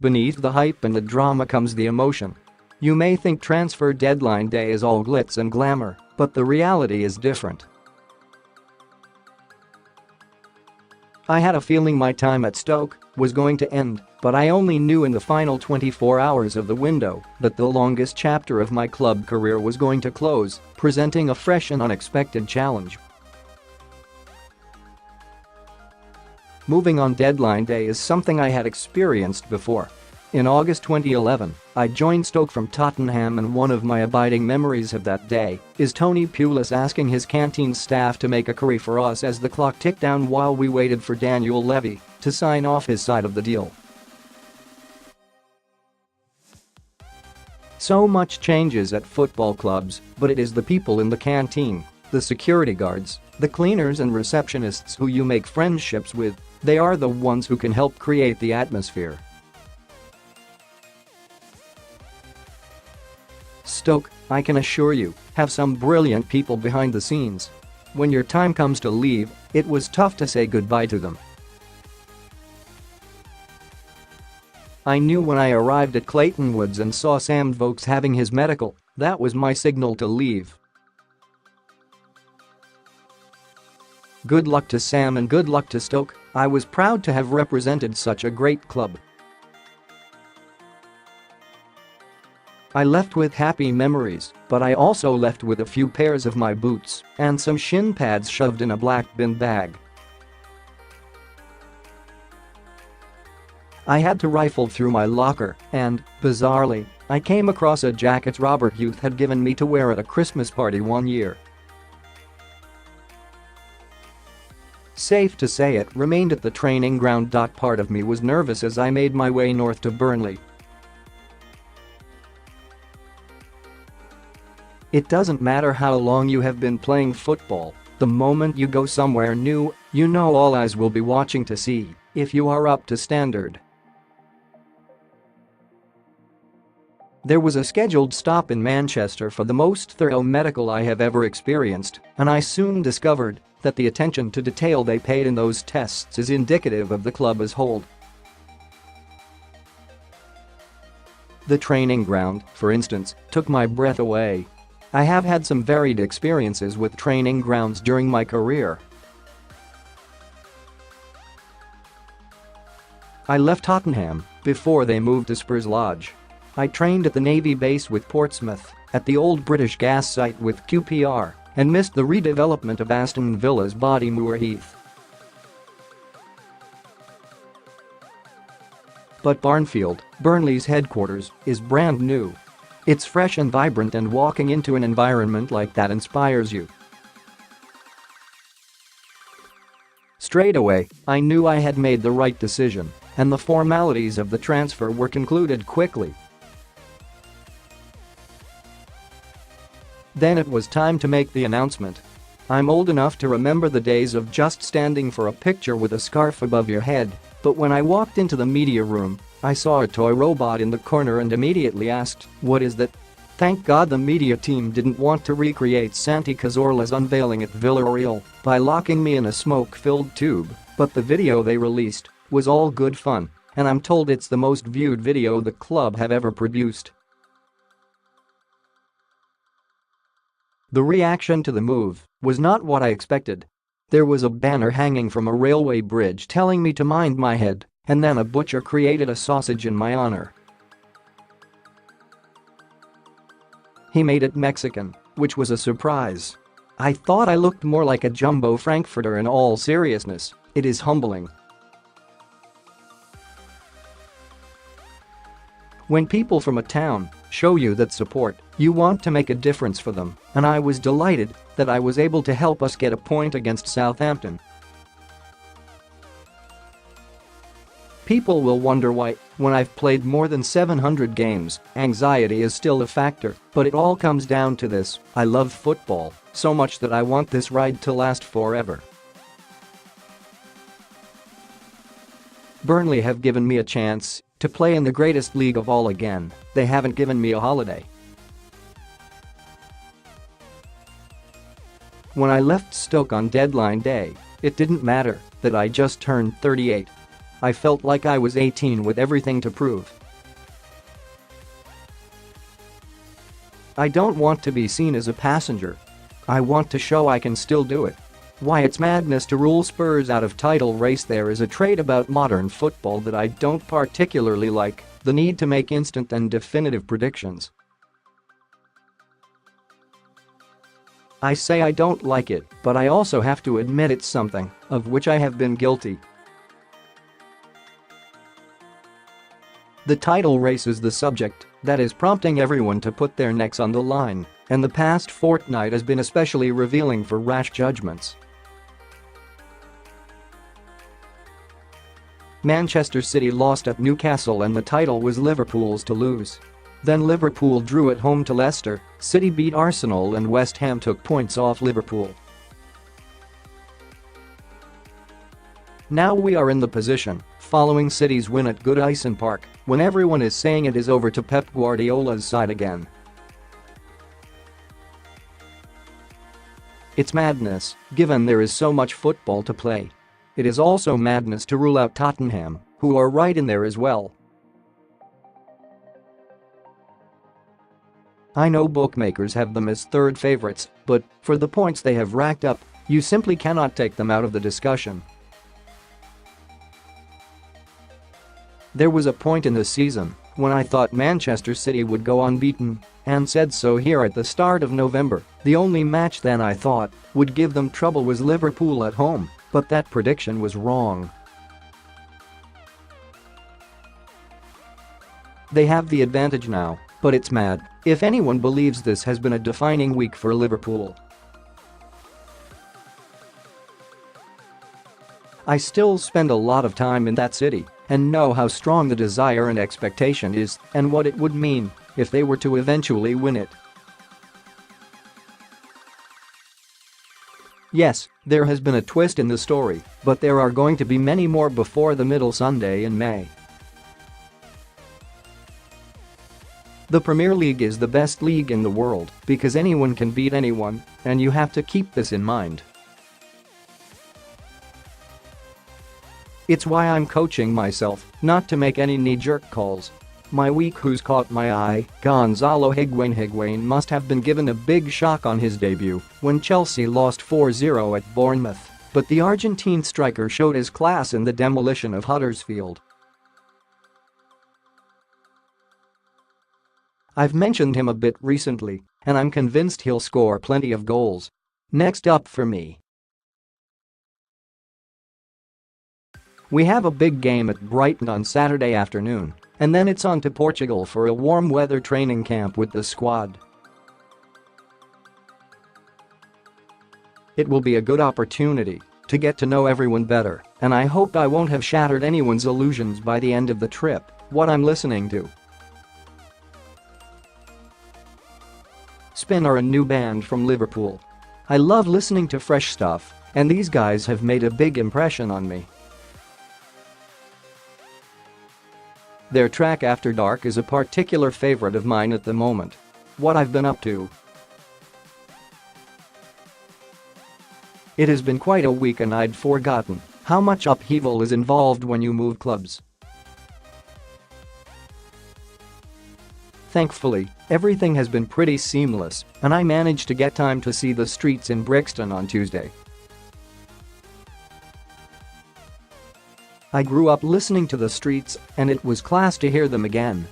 Beneath the hype and the drama comes the emotion. You may think transfer deadline day is all glitz and glamour, but the reality is different. I had a feeling my time at Stoke was going to end, but I only knew in the final 24 hours of the window that the longest chapter of my club career was going to close, presenting a fresh and unexpected challenge. Moving on deadline day is something I had experienced before. In August 2011, I joined Stoke from Tottenham, and one of my abiding memories of that day is Tony Pulis asking his canteen staff to make a curry for us as the clock ticked down while we waited for Daniel Levy to sign off his side of the deal. So much changes at football clubs, but it is the people in the canteen, the security guards, the cleaners and receptionists who you make friendships with. They are the ones who can help create the atmosphere. Stoke, I can assure you, have some brilliant people behind the scenes. When your time comes to leave, it was tough to say goodbye to them. I knew when I arrived at Clayton Woods and saw Sam Vokes having his medical, that was my signal to leave. Good luck to Sam and good luck to Stoke. I was proud to have represented such a great club. I left with happy memories, but I also left with a few pairs of my boots and some shin pads shoved in a black bin bag. I had to rifle through my locker and, bizarrely, I came across a jacket Robert Huth had given me to wear at a Christmas party one year. Safe to say it remained at the training ground. Part of me was nervous as I made my way north to Burnley. It doesn't matter how long you have been playing football, the moment you go somewhere new, you know all eyes will be watching to see if you are up to standard. There was a scheduled stop in Manchester for the most thorough medical I have ever experienced, and I soon discovered that the attention to detail they paid in those tests is indicative of the club as a whole. The training ground, for instance, took my breath away. I have had some varied experiences with training grounds during my career. I left Tottenham before they moved to Spurs Lodge. I trained at the Navy base with Portsmouth, at the old British gas site with QPR, and missed the redevelopment of Aston Villa's Bodymoor Heath. But Barnfield, Burnley's headquarters, is brand new. It's fresh and vibrant, and walking into an environment like that inspires you. Straight away, I knew I had made the right decision, and the formalities of the transfer were concluded quickly. Then it was time to make the announcement. I'm old enough to remember the days of just standing for a picture with a scarf above your head, but when I walked into the media room, I saw a toy robot in the corner and immediately asked, "What is that?" Thank God the media team didn't want to recreate Santi Cazorla's unveiling at Villarreal by locking me in a smoke-filled tube, but the video they released was all good fun, and I'm told it's the most viewed video the club have ever produced. The reaction to the move was not what I expected. There was a banner hanging from a railway bridge telling me to mind my head, and then a butcher created a sausage in my honor. He made it Mexican, which was a surprise. I thought I looked more like a jumbo frankfurter. In all seriousness, it is humbling. When people from a town show you that support, you want to make a difference for them, and I was delighted that I was able to help us get a point against Southampton. People will wonder why, when I've played more than 700 games, anxiety is still a factor, but it all comes down to this: I love football so much that I want this ride to last forever. Burnley have given me a chance to play in the greatest league of all again. They haven't given me a holiday. When I left Stoke on deadline day, it didn't matter that I just turned 38. I felt like I was 18 with everything to prove. I don't want to be seen as a passenger. I want to show I can still do it. Why it's madness to rule Spurs out of title race. There is a trait about modern football that I don't particularly like, the need to make instant and definitive predictions. I say I don't like it, but I also have to admit it's something of which I have been guilty. The title race is the subject that is prompting everyone to put their necks on the line, and the past fortnight has been especially revealing for rash judgments. Manchester City lost at Newcastle and the title was Liverpool's to lose. Then Liverpool drew at home to Leicester, City beat Arsenal and West Ham took points off Liverpool. Now we are in the position, following City's win at Goodison Park, when everyone is saying it is over to Pep Guardiola's side again. It's madness, given there is so much football to play. It is also madness to rule out Tottenham, who are right in there as well. I know bookmakers have them as third favorites, but for the points they have racked up, you simply cannot take them out of the discussion. There was a point in the season when I thought Manchester City would go unbeaten, and said so here at the start of November. The only match then I thought would give them trouble was Liverpool at home, but that prediction was wrong. They have the advantage now, but it's mad if anyone believes this has been a defining week for Liverpool. I still spend a lot of time in that city and know how strong the desire and expectation is and what it would mean if they were to eventually win it. Yes, there has been a twist in the story, but there are going to be many more before the middle Sunday in May. The Premier League is the best league in the world because anyone can beat anyone, and you have to keep this in mind. It's why I'm coaching myself not to make any knee-jerk calls. My week who's caught my eye, Gonzalo Higuain must have been given a big shock on his debut when Chelsea lost 4-0 at Bournemouth, but the Argentine striker showed his class in the demolition of Huddersfield. I've mentioned him a bit recently, and I'm convinced he'll score plenty of goals. Next up for me. We have a big game at Brighton on Saturday afternoon, and then it's on to Portugal for a warm weather training camp with the squad. It will be a good opportunity to get to know everyone better, and I hope I won't have shattered anyone's illusions by the end of the trip. What I'm listening to. Spin are a new band from Liverpool. I love listening to fresh stuff, and these guys have made a big impression on me. Their track After Dark is a particular favorite of mine at the moment. What I've been up to. It has been quite a week and I'd forgotten how much upheaval is involved when you move clubs. Thankfully, everything has been pretty seamless, and I managed to get time to see the Streets in Brixton on Tuesday. I grew up listening to the Streets, and it was class to hear them again.